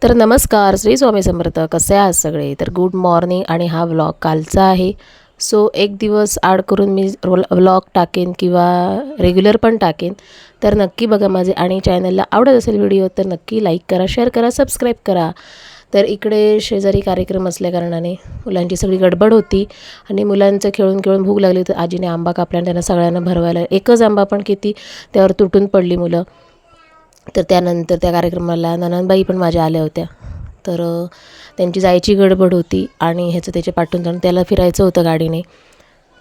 तर नमस्कार, श्री स्वामी समर्थ. कसे आहात सगळे? तर गुड मॉर्निंग. आणि हा व्लॉग कालचा आहे. सो एक दिवस आड करून मी व्लॉग टाकेन किंवा रेग्युलर पण टाकेन. तर नक्की बघा माझे. आणि चॅनलला आवडत असेल व्हिडिओ तर नक्की लाईक करा, शेअर करा, सबस्क्राईब करा. तर इकडे शेजारी कार्यक्रम असल्याकारणाने मुलांची सगळी गडबड होती आणि मुलांचं खेळून खेळून भूक लागली. तर आजीने आंबा कापला आणि त्यांना सगळ्यांना भरवायला. एकच आंबा पण किती, त्यावर तुटून पडली मुलं. तर त्यानंतर त्या कार्यक्रमाला ननंदबाई पण माझ्या आल्या होत्या. तर त्यांची जायची गडबड होती आणि ह्याचं त्याचे पाठवून जाऊन त्याला फिरायचं होतं गाडीने.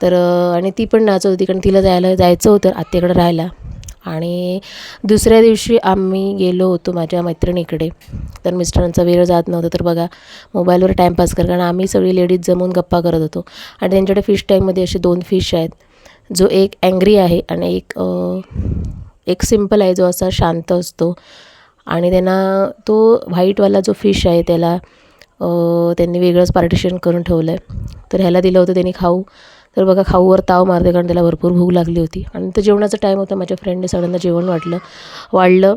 तर आणि ती पण नाचत होती कारण तिला जायचं होतं आत्याकडे राहायला. आणि दुसऱ्या दिवशी आम्ही गेलो होतो माझ्या मैत्रिणीकडे. तर मिस्टरांचा वेळ जात नव्हता. तर बघा मोबाईलवर टाईमपास कर, कारण आम्ही सगळी लेडीज जमून गप्पा करत होतो. आणि त्यांच्याकडे फिश टँकमध्ये असे 2 फिश आहेत. जो एक अँग्री आहे आणि एक सिम्पल आहे जो असा शांत असतो. आणि त्यांना तो व्हाईटवाला जो फिश आहे त्याला त्यांनी वेगळंच पार्टिशन करून ठेवलं आहे. तर ह्याला दिलं होतं त्यांनी खाऊ. तर बघा खाऊवर ताव मारते कारण त्याला भरपूर भूक लागली होती. आणि तर जेवणाचा टाईम होता. माझ्या फ्रेंडने सगळ्यांना जेवण वाढलं.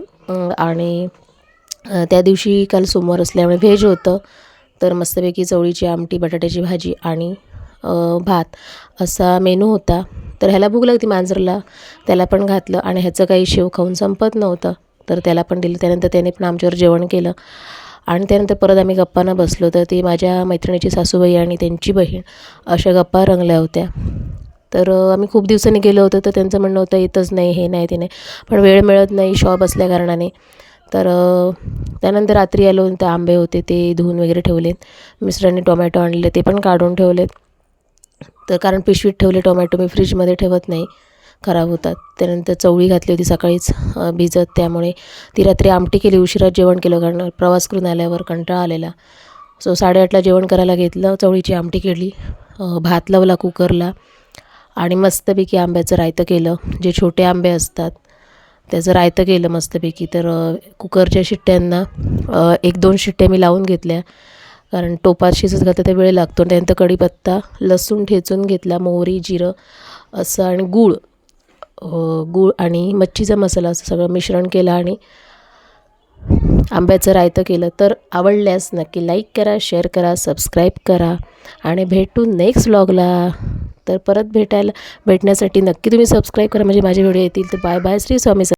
आणि त्या दिवशी काल सोमवार असल्यामुळे व्हेज होतं. तर मस्तपैकी चवळीची आमटी, बटाट्याची भाजी आणि भात असा मेनू होता. तर ह्याला भूक लागती मांजरला, त्याला पण घातलं. आणि ह्याचं काही शेव खाऊन संपत नव्हतं तर त्याला पण दिलं. त्यानंतर त्याने पण आमच्यावर जेवण केलं. आणि त्यानंतर परत आम्ही गप्पांना बसलो. तर ती माझ्या मैत्रिणीची सासूबाई आणि त्यांची बहीण अशा गप्पा रंगल्या होत्या. तर आम्ही खूप दिवसांनी गेलो होतो. तर त्यांचं म्हणणं होतं येतच नाही, हे नाही ते नाही, पण वेळ मिळत नाही शॉप असल्याकारणाने. तर त्यानंतर रात्री आलो. ते आंबे होते ते धुवून वगैरे ठेवलेत. मिस्टरांनी टोमॅटो आणले ते पण काढून ठेवलेत. तर कारण पिशवीत ठेवले टोमॅटो मी फ्रीजमध्ये ठेवत नाही, खराब होतात. त्यानंतर चवळी घातली होती सकाळीच भिजत, त्यामुळे ती रात्री आमटी केली. उशिरा जेवण केलं कारण प्रवास करून आल्यावर कंटाळा आलेला. सो 8:30ला जेवण करायला घेतलं. चवळीची आमटी केली, भात लावला कुकरला आणि मस्तपैकी आंब्याचं रायतं केलं. जे छोटे आंबे असतात त्याचं रायतं केलं मस्तपैकी. तर कुकरच्या शिट्ट्यांना 1-2 शिट्ट्या मी लावून घेतल्या कारण टोपात शिजत घालतं ते वेळ लागतो. त्यानंतर कढीपत्ता, लसूण ठेचून घेतला, मोहरी, जिरं असं आणि गूळ आणि मच्छीचा मसाला असं सगळं मिश्रण केलं आणि आंब्याचं रायतं केलं. तर आवडल्यास नक्की लाईक करा, शेअर करा, सबस्क्राईब करा. आणि भेटू नेक्स्ट व्लॉगला. तर परत भेटण्यासाठी नक्की तुम्ही सबस्क्राईब करा म्हणजे माझे व्हिडिओ येतील. तर बाय बाय. श्री स्वामी.